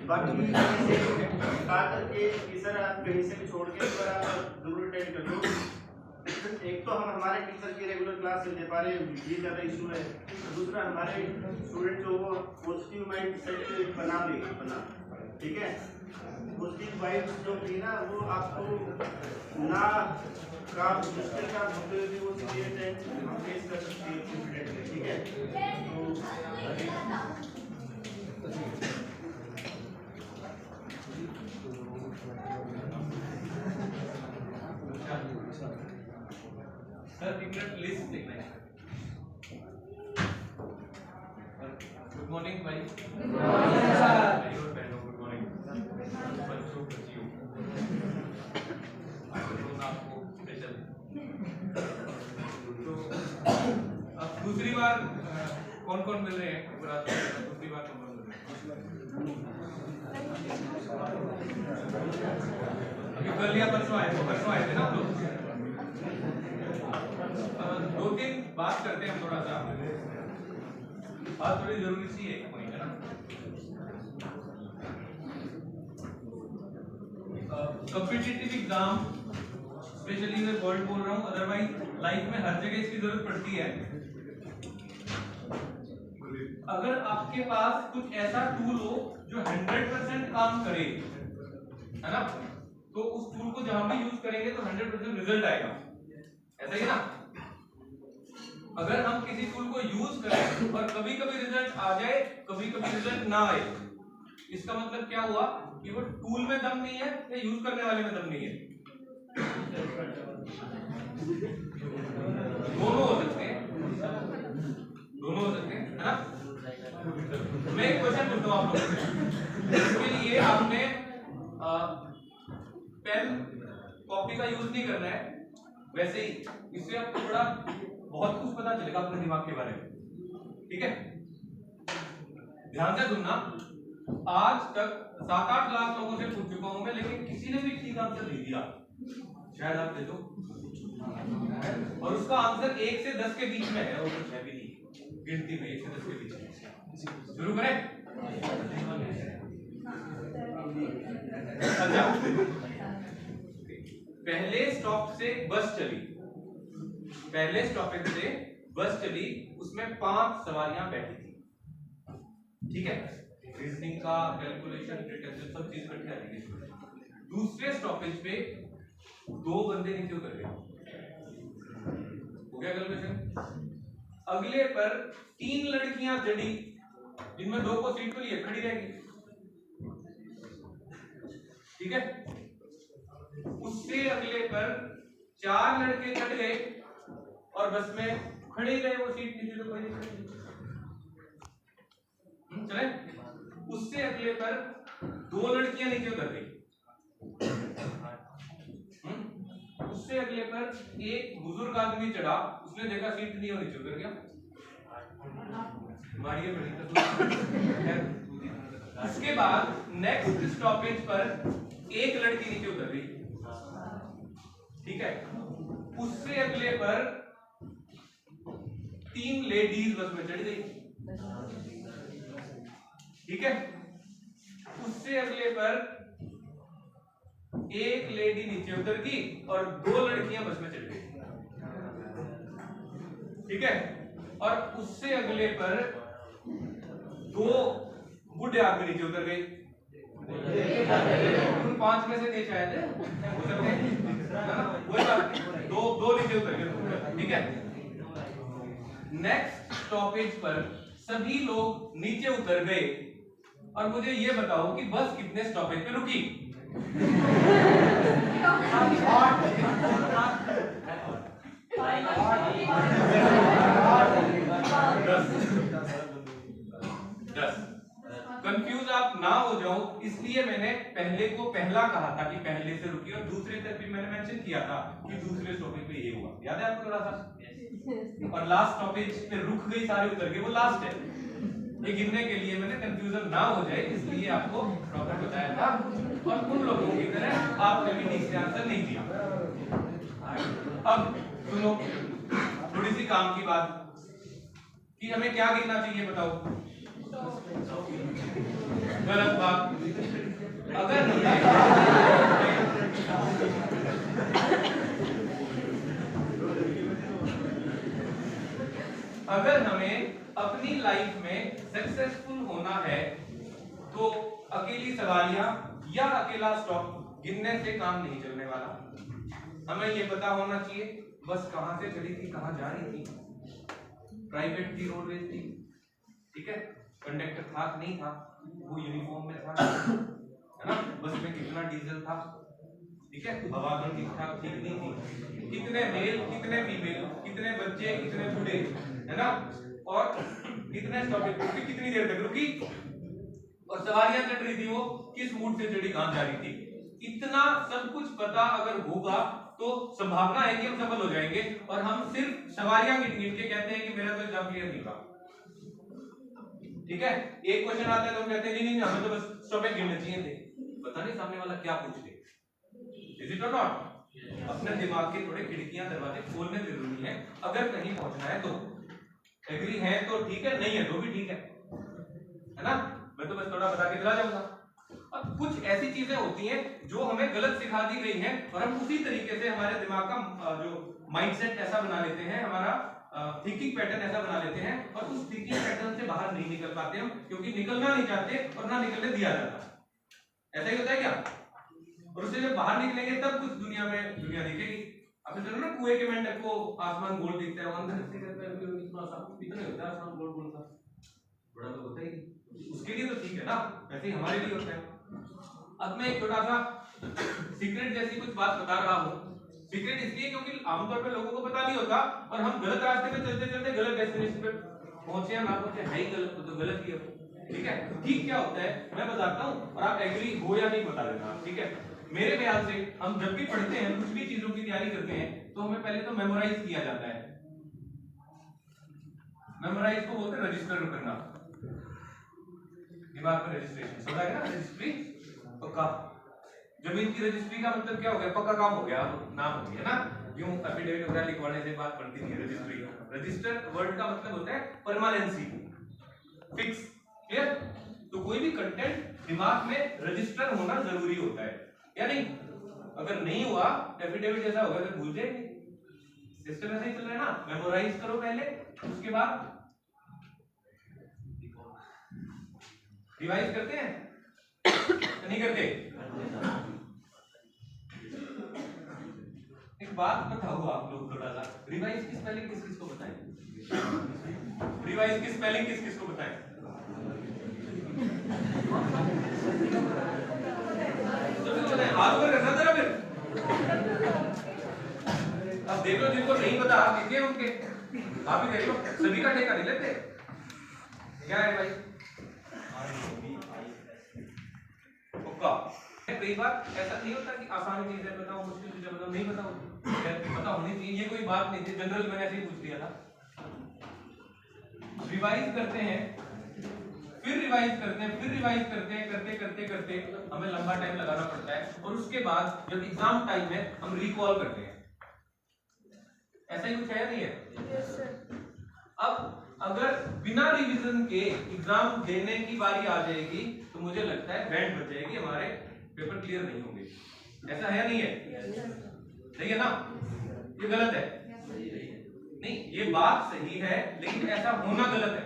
बाकी कहा करके कि सर आप कहीं से भी छोड़ के एक बार आप जरूर अटेंड कर लो। एक तो हम हमारे टीचर की रेगुलर क्लास नहीं दे पा रहे, ये ज़्यादा इशू है। दूसरा हमारे स्टूडेंट जो वो पॉजिटिव माइंड सेट बना ले अपना, ठीक है। पॉजिटिव वाइब्स जो थी ना वो आपको ना का मुश्किल का होते हुए वो सिचुएशन हम फेस कर सकते हैं कॉन्फिडेंटली, ठीक है। सर एक मिनट लिस्ट देखना है। गुड मॉर्निंग भाई। Good morning sir. भाई और बहनों गुड मॉर्निंग। बच्चों बच्चियों आपको स्पेशल। तो अब दूसरी बार कौन कौन मिल रहे हैं? दूसरी बार कौन कौन मिल रहे हैं? अभी कल या परसों आए थे ना आप लोग। दो तीन बात करते हैं हम थोड़ा सा, बात थोड़ी जरूरी सी है वहीं है ना। कॉम्पिटिटिव एग्जाम स्पेशली मैं वर्ड बोल रहा हूँ, अदरवाइज लाइफ में हर जगह इसकी जरूरत पड़ती है। अगर आपके पास कुछ ऐसा टूल हो जो 100% काम करे, है ना, तो उस टूल को जहां भी यूज करेंगे तो 100% रिजल्ट आएगा, ऐसा ही ना। अगर हम किसी टूल को यूज करें और कभी कभी रिजल्ट आ जाए, कभी कभी रिजल्ट ना आए, इसका मतलब क्या हुआ कि वो टूल में दम नहीं है या यूज करने वाले में दम नहीं है। दोनों हो सकते हैं, दोनों हो सकते हैं, है ना। मैं एक क्वेश्चन पूछता हूँ आप लोगों से। इसके लिए आपने पेन कॉपी का यूज नहीं करना है, वैसे ही इससे आपको थोड़ा बहुत कुछ पता चलेगा अपने दिमाग के बारे में, ठीक है। ध्यान से सुनना। आज तक 7-8 लाख लोगों से पूछ चुका हूं मैं, लेकिन किसी ने भी ठीक आंसर नहीं दिया। शायद आप दे दो, और उसका आंसर 1 से 10 के बीच में है, वो कुछ है भी नहीं गिनती में, 1 से 10 के बीच में। शुरू करें। अच्छा, पहले स्टॉप से बस चली, पहले स्टॉपेज से बस चली, उसमें 5 सवारियां बैठी थी, ठीक है। रीजनिंग का कैलकुलेशन, डिटेक्शन सब चीज इकट्ठी आ रही। दूसरे स्टॉपेज पे 2 बंदे नीचे उतर गए, हो गया कैलकुलेशन। अगले पर 3 लड़कियां चढ़ी, जिनमें 2 को सीट पर लिए खड़ी रहेगी, ठीक है। उससे अगले पर 4 लड़के चढ़ गए और बस में खड़े रहे, वो सीट नीचे तो खड़ी चले। उससे अगले पर 2 लड़कियां नीचे उतर गई, उससे अगले पर एक बुजुर्ग आदमी चढ़ा, उसने देखा सीट नहीं हो, नीचे उतर गया। मारिए बड़ी। उसके बाद नेक्स्ट स्टॉपेज पर एक लड़की नीचे उतर गई, ठीक है। उससे अगले पर 3 लेडीज बस में चढ़ गई, ठीक है। उससे अगले पर एक लेडी नीचे उतर गई और 2 लड़कियां बस में चढ़ गई, ठीक है। और उससे अगले पर 2 बूढ़े आदमी नीचे उतर गए। 5 में से थे शायद, हो सकते हैं, वही बात, 2 नीचे उतर गए, ठीक है। नेक्स्ट स्टॉपेज पर सभी लोग नीचे उतर गए और मुझे ये बताओ कि बस कितने स्टॉपेज पे रुकी? 10। कंफ्यूज आप ना हो जाओ इसलिए मैंने पहले को पहला कहा था कि पहले से रुकी, और दूसरे तक भी मैंने मेंशन किया था कि दूसरे स्टॉपेज पे ये हुआ, याद है आपको थोड़ा सा। और लास्ट स्टॉपेज पे रुक गई, सारे उतर गए, वो लास्ट है। ये गिनने के लिए मैंने कंफ्यूजन ना हो जाए इसलिए आपको प्रॉपर बताया था, और उन लोगों की तरह आपने भी ठीक से आंसर नहीं दिया। अब सुनो थोड़ी सी काम की बात कि हमें क्या गिनना चाहिए बताओ। गलत बात। अगर हमें अपनी लाइफ में सक्सेसफुल होना है तो अकेली सवारियां या अकेला स्टॉप गिनने से काम नहीं चलने वाला। हमें ये पता होना चाहिए बस कहां से चली थी, कहां जा रही थी, प्राइवेट थी, रोडवेज थी, ठीक है, कंडक्टर था नहीं था, वो यूनिफॉर्म में था, है ना, बस में कितना डीजल था, ठीक है, हवा तो ठीक ठाक ठीक नहीं थी, कितने मेल कितने फीमेल, कितने बच्चे कितने बूढ़े, है ना, और कितने स्टॉपेज रुकी, कितनी देर तक रुकी, और सवारियां चढ़ रही थी वो किस मूड से चढ़ी, कहां जा रही थी। इतना सब कुछ पता अगर होगा तो संभावना है कि हम सफल हो जाएंगे। और हम सिर्फ सवारियां गिन गिन के कहते हैं कि मेरा तो एग्जाम क्लियर नहीं हुआ, ठीक है, एक क्वेश्चन आता है तो हम कहते हैं नहीं हमें तो बस स्टॉपेज गिनने चाहिए थे, पता नहीं सामने वाला क्या पूछ ले। इज इट और नॉट? अपने दिमाग के थोड़े खिड़कियां दरवाजे खोलने जरूरी है अगर कहीं पहुंचना है तो। एग्री है तो ठीक है, नहीं है तो भी ठीक है ना, मैं तो बस थोड़ा बता के चला जाऊंगा। अब कुछ ऐसी चीजें होती हैं जो हमें गलत सिखा दी गई हैं और हम उसी तरीके से हमारे दिमाग का जो माइंडसेट ऐसा बना लेते हैं, हमारा थिंकिंग पैटर्न ऐसा बना लेते हैं और उस थिंकिंग पैटर्न से बाहर नहीं निकल पाते हम, क्योंकि निकलना नहीं चाहते और ना निकलने दिया जाता। ऐसा ही होता है क्या? और उससे जब बाहर निकलेंगे तब कुछ दुनिया दिखेगी। अब चलो ना, कुएं के मेंढक को आसमान गोल दिखता है, अंदर से कहता है इतना सा इतना होता है आसमान गोल गोल सा, बड़ा तो होता ही, उसके लिए तो ठीक है ना, वैसे ही हमारे लिए होता है। अब मैं एक छोटा सा सीक्रेट जैसी कुछ बात बता रहा हूँ। सीक्रेट इसलिए क्योंकि आमतौर पे लोगों को पता नहीं होता और हम गलत रास्ते पे चलते चलते गलत डेस्टिनेशन पे पहुंचे या ना पहुंचे, है ही गलत, तो गलत ही है, ठीक है। ठीक क्या होता है मैं बताता हूँ और आप एग्री हो या नहीं बता देना, ठीक है। मेरे ख्याल से हम जब भी पढ़ते हैं, कुछ भी चीजों की तैयारी करते हैं, तो हमें पहले तो मेमोराइज किया जाता है। मेमोराइज को बोलते हैं रजिस्टर करना, दिमाग में रजिस्ट्रेशन, समझ आ गया ना? रजिस्ट्री पक्का, जमीन की रजिस्ट्री का मतलब क्या हो गया, पक्का काम हो गया, नाम हो गया ना, यूं एफिडेविट वगैरह लिखवाने से बात बनती नहीं है। रजिस्ट्री, रजिस्टर वर्ड का मतलब होता है परमानेंसी, फिक्स, क्लियर। तो कोई भी कंटेंट दिमाग में रजिस्टर होना जरूरी होता है या नहीं? अगर नहीं हुआ एफिडेविट जैसा होगा तो भूल जाएंगे। सिस्टम ऐसा ही चल रहा है ना, मेमोराइज करो पहले, उसके बाद रिवाइज करते हैं नहीं करते? एक बात बताओ आप लोग थोड़ा सा, रिवाइज की स्पेलिंग किस किस को बताएं? रिवाइज की स्पेलिंग किस किस को बताएं? हाथ ऊपर करना जरा फिर। अब देख लो जिनको नहीं पता आप लिखिए उनके, आप ही देख लो, सभी का ठेका नहीं लेते। क्या है भाई? कई बार ऐसा नहीं होता कि आसान चीजें बताओ, मुश्किल चीजें बताओ, नहीं बताओ, पता होनी चाहिए, ये कोई बात नहीं थी, जनरल मैंने ऐसे ही पूछ लिया था। रिवाइज करते हैं, फिर रिवाइज करते हैं, फिर रिवाइज करते हैं, करते करते करते हमें लंबा टाइम लगाना पड़ता है और उसके बाद जब एग्जाम टाइम है हम रिकॉल करते हैं। ऐसा ही कुछ है नहीं है? yes, अब अगर बिना रिवीजन के एग्जाम देने की बारी आ जाएगी तो मुझे लगता है बैंड बच जाएगी, हमारे पेपर क्लियर नहीं होंगे। ऐसा है नहीं है? सही है ना? ये गलत है? नहीं, ये बात सही है लेकिन ऐसा होना गलत है।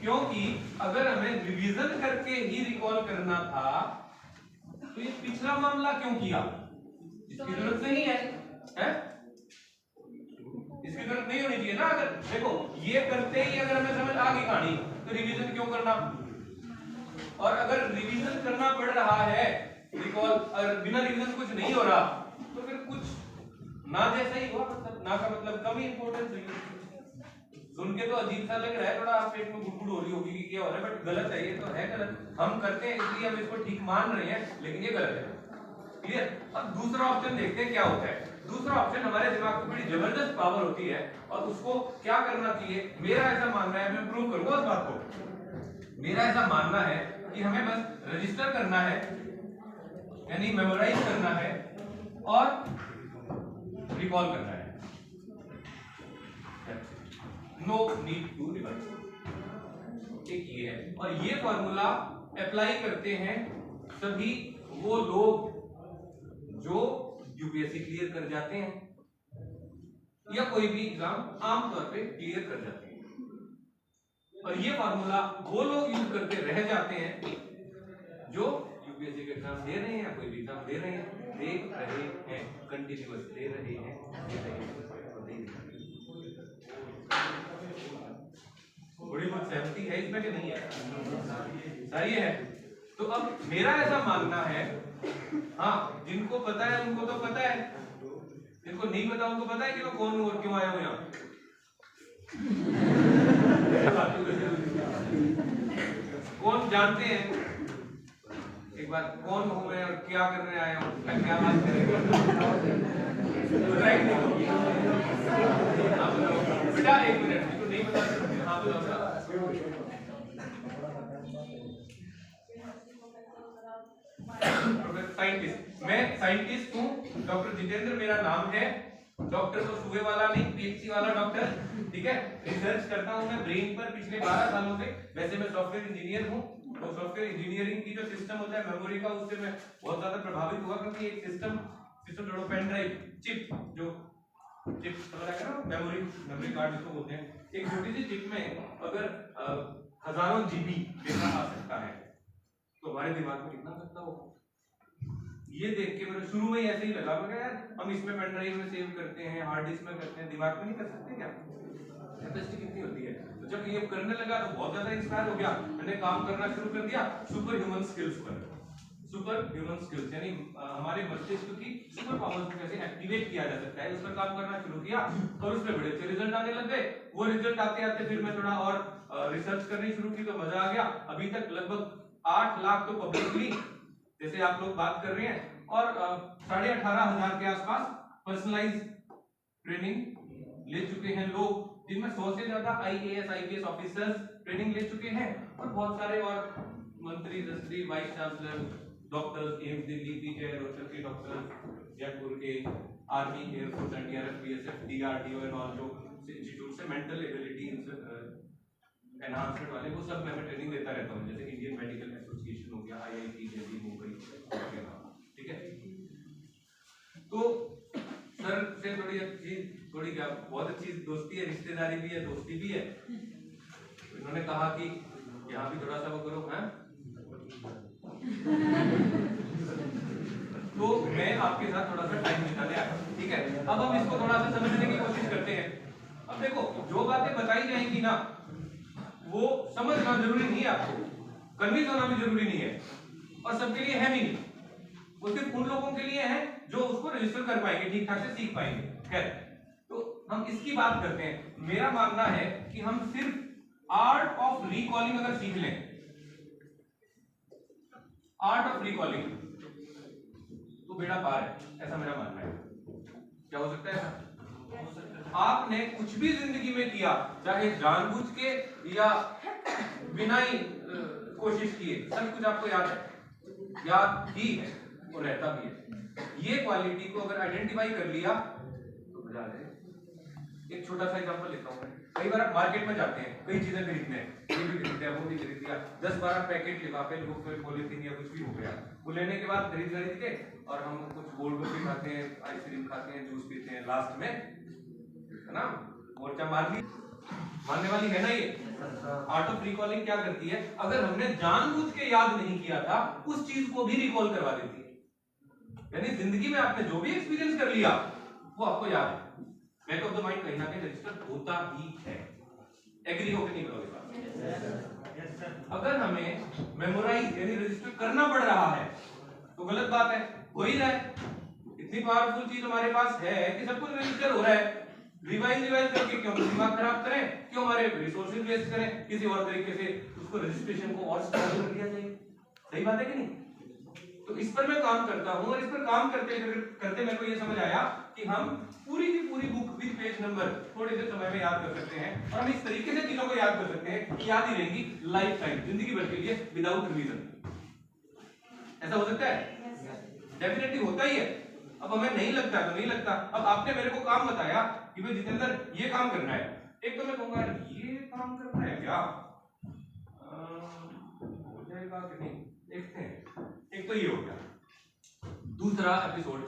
क्योंकि अगर हमें रिवीजन करके ही रिकॉल करना था तो ये पिछला मामला क्यों किया? इसकी जरूरत नहीं है, हैं? इसकी जरूरत नहीं होनी चाहिए ना। अगर देखो ये करते ही अगर हमें समझ आ गई कहानी तो रिवीजन क्यों करना? और अगर रिवीजन करना पड़ रहा है रिकॉल और बिना रिवीजन कुछ नहीं हो रहा तो फिर कुछ ना जैसा ही हुआ, मतलब ना का मतलब कम ही इंपॉर्टेंस हुई। सुन के तो अजीब सा लग रहा है, थोड़ा पेट में गुड़गुड़ हो रही होगी कि क्या हो रहा है, बट गलत है, ये तो है गलत। हम करते हैं इसलिए हम इसको ठीक मान रहे हैं लेकिन ये गलत है, क्लियर। अब दूसरा ऑप्शन देखते हैं क्या होता है। दूसरा ऑप्शन हमारे दिमाग में बड़ी जबरदस्त पावर होती है और उसको क्या करना चाहिए, मेरा ऐसा मानना है, मैं प्रूव करूंगा उस बात को। मेरा ऐसा मानना है कि हमें बस रजिस्टर करना है, यानी मेमोराइज करना है और रिकॉल करना है। No need to revise. एक ये है, और ये फॉर्मूला अप्लाई करते हैं सभी वो लोग जो यूपीएससी क्लियर कर जाते हैं या कोई भी एग्जाम आमतौर पे क्लियर कर जाते हैं, और ये फॉर्मूला वो लोग यूज करके रह जाते हैं जो यूपीएससी के एग्जाम दे रहे हैं या कोई भी एग्जाम दे रहे हैं, कंटिन्यूअस दे रहे हैं। थोड़ी बहुत सहमति है इसमें कि नहीं है? सही है। तो अब मेरा ऐसा मानना है, हाँ जिनको पता है उनको तो पता है, जिनको नहीं पता उनको पता है कि मैं कौन हूँ और क्यों आया हूँ यहाँ। कौन जानते हैं एक बार कौन हूँ मैं और क्या करने आया हूँ, क्या बात करेंगे? बेटा एक मिनट, जिसको नहीं पता हाँ बताओ। साइंटिस्ट, मैं साइंटिस्ट हूँ, डॉक्टर जितेंद्र मेरा नाम है, डॉक्टर तो सुबह वाला नहीं, पीएचडी वाला डॉक्टर, ठीक है। रिसर्च करता हूँ मैं ब्रेन पर पिछले 12 सालों से। वैसे मैं सॉफ्टवेयर इंजीनियर हूँ, तो सॉफ्टवेयर इंजीनियरिंग की जो सिस्टम होता है मेमोरी का, उससे मैं बहुत ज्यादा प्रभावित हुआ, क्योंकि एक सिस्टम जोड़ो, पेन ड्राइव, चिप, जो चिप मेमोरी कार्ड जिसको बोलते हैं, एक छोटी सी चिप में अगर हजारों जीबी डेटा आ सकता है, तो हमारे दिमाग में कितना सकता होगा? ये देख के मेरे शुरू में ऐसे ही लगा, मैं यार हम इसमें पेन ड्राइव में सेव करते हैं, हार्ड डिस्क में करते हैं, दिमाग में नहीं कर सकते क्या? कैपेसिटी कितनी होती है? तो जब ये करने लगा तो बहुत ज्यादा इंस्पायर हो गया, मैंने काम करना शुरू कर दिया सुपर ह्यूमन स्किल्स पर। सुपर ह्यूमन स्किल्स यानी हमारे मस्तिष्क की सुपर पावर्स को कैसे एक्टिवेट किया जा सकता है, उस पर काम करना शुरू किया, और उसमें बड़े अच्छे रिजल्ट आने लग गए। वो रिजल्ट आते आते फिर मैं थोड़ा और रिसर्च करनी शुरू की, तो मजा आ गया। अभी तक लगभग 8 लाख तो पब्लिकली जैसे आप लोग बात कर रहे हैं, और 18,500 के आसपास पर्सनलाइज ट्रेनिंग ले चुके हैं लोग, जिनमें 100 से ज्यादा आईएएस आईपीएस ऑफिसर्स ट्रेनिंग ले चुके हैं, और बहुत सारे और मंत्री, registry, vice chancellor, doctors, AIIMS Delhi, PGI Rohtak के डॉक्टर, जयपुर के, army, air force, NDRF, BSF, DRDO and all जो इंस्टीट्यूट से मेंटल एबिलिटी एनहांसमेंट वाले, वो सब मैं ट्रेनिंग देता रहता हूँ, जैसे इंडियन मेडिकल एसोसिएशन हो गया, आईआईटी दिल्ली, मुंबई, ठीक है। तो सर से थोड़ी क्या बहुत अच्छी दोस्ती है, रिश्तेदारी भी है, दोस्ती भी है। तो इन्होंने कहा कि यहाँ भी थोड़ा सा वो करो, है तो मैं आपके साथ थोड़ा सा टाइम बिताने आया, ठीक है। अब हम इसको थोड़ा सा समझने की कोशिश करते हैं। अब देखो, जो बातें बताई जाएंगी ना, वो समझना जरूरी नहीं है, आपको कन्विंस होना भी जरूरी नहीं है, और सबके लिए है भी नहीं। वो सिर्फ उन लोगों के लिए है जो उसको रजिस्टर कर पाएंगे, ठीक ठाक से सीख पाएंगे। खैर, तो हम इसकी बात करते हैं। मेरा मानना है कि हम सिर्फ आर्ट ऑफ रिकॉलिंग अगर सीख लें, आर्ट ऑफ रिकॉलिंग, तो बेड़ा पार है, ऐसा मेरा मानना है। क्या हो सकता है? आपने कुछ भी जिंदगी में किया, चाहे जानबूझ के या बिना ही कोशिश किए, सब कुछ आपको याद है, याद ही है और रहता भी है। ये क्वालिटी को अगर आइडेंटिफाई कर लिया तो मजा आ जाए। एक छोटा सा एग्जांपल लेता हूं मैं। कई बार आप मार्केट में जाते हैं, कई चीजें खरीदने, ये भी खरीद लिया, वो भी खरीद लिया, 10-12 पैकेट लिफाफे, पॉलीथीन या कुछ भी हो गया। वो लेने के बाद खरीद के, और हम कुछ गोलगप्पे खाते हैं, आइसक्रीम खाते हैं, जूस पीते हैं, लास्ट में है ना मोर्चा मार ली, मानने वाली है ना ये। आर्ट ऑफ रिकॉलिंग क्या करती है, अगर हमने जानबूझ के याद नहीं किया था, उस चीज को भी रिकॉल करवा देती है। यानी जिंदगी में आपने जो भी एक्सपीरियंस कर लिया वो आपको याद है। बैक ऑफ द माइंड कहीं ना कहीं रजिस्टर होता ही है। एग्री हो कि नहीं करोगे बात? अगर हमें मेमोराइज यानी रजिस्टर करना पड़ रहा है तो गलत बात है, हो ही रहा है। इतनी पावरफुल चीज हमारे पास है कि सब कुछ रजिस्टर हो रहा है। रिवाइज करके क्यों दिमाग खराब करें, क्यों हमारे रिसोर्सेज वेस्ट करें, किसी और तरीके से उसको रजिस्ट्रेशन को और स्ट्रॉन्ग कर दिया जाए। सही बात है कि नहीं? तो इस पर मैं काम करता हूं, और इस पर काम करते करते मेरे को ये समझ आया कि हम पूरी की पूरी बुक विद पेज नंबर थोड़े से समय में याद कर सकते हैं, और हम इस तरीके से चीजों को याद कर सकते हैं कि याद ही रहेगी लाइफ टाइम, जिंदगी भर के लिए, विदाउट रिवीजन। ऐसा हो सकता है? डेफिनेटली होता ही है। अब हमें नहीं लगता तो नहीं लगता। अब आपने मेरे को काम बताया कि भाई जितेंद्र ये काम करना है, एक तो मैं कहूंगा ये काम करना है क्या, हो जाएगा कि नहीं, देखते हैं। एक तो ये हो गया। दूसरा एपिसोड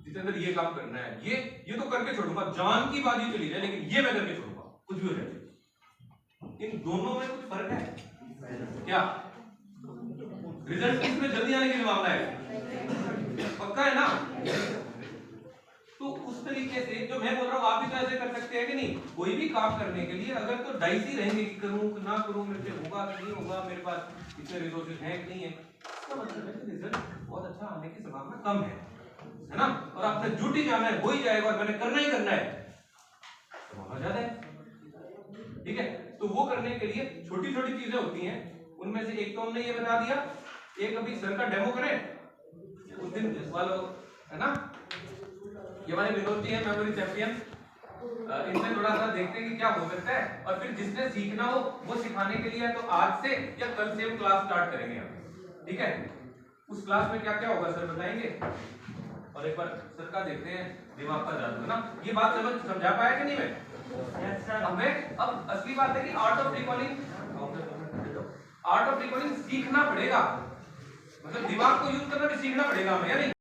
जिसके अंदर ये काम करना है, ये तो करके छोड़ूंगा, जान की बाजी चली जाए लेकिन ये मैं करके छोड़ूंगा, कुछ भी हो जाए। इन दोनों में कुछ फर्क है क्या? रिजल्ट किसमें जल्दी आने के लिए मामला है, पक्का है ना? तो उस तरीके से जो मैं बोल रहा हूँ आप भी तो ऐसे कर सकते हैं कि नहीं? कोई भी काम करने के लिए अगर तो डाइसी रहेंगे कि करूँ कि ना करूँ, मेरे से होगा कि नहीं होगा, मेरे पास इतने रिसोर्सेज हैं कि नहीं है, इसका मतलब है कि रिजल्ट बहुत अच्छा आने की संभावना कम है ना? और आपने ड्यूटी जाना है, हो ही जाएगा और मैंने करना ही करना है, संभावना ज्यादा है। ठीक है, तो वो करने के लिए छोटी छोटी चीजें होती हैं, उनमें से एक तो हमने ये बता दिया, एक अभी सर का डेमो करें उस दिन वालों, है ना? ये हमारे विनोद जी है, मेमोरी चैंपियन, इनसे थोड़ा सा देखते हैं कि क्या हो सकता है, और फिर जिसने सीखना हो वो सिखाने के लिए तो आज से या कल से हम क्लास स्टार्ट करेंगे हम। ठीक है, उस क्लास में क्या क्या होगा सर बताएंगे, और एक बार सर का देखते हैं दिमाग का जादू, है ना? ये बात समझा पाया कि नहीं मैं? हमें अब असली बात है कि आर्ट ऑफ रिकॉर्डिंग सीखना पड़ेगा, मतलब दिमाग को यूज करना भी सीखना पड़ेगा हमें, या नहीं?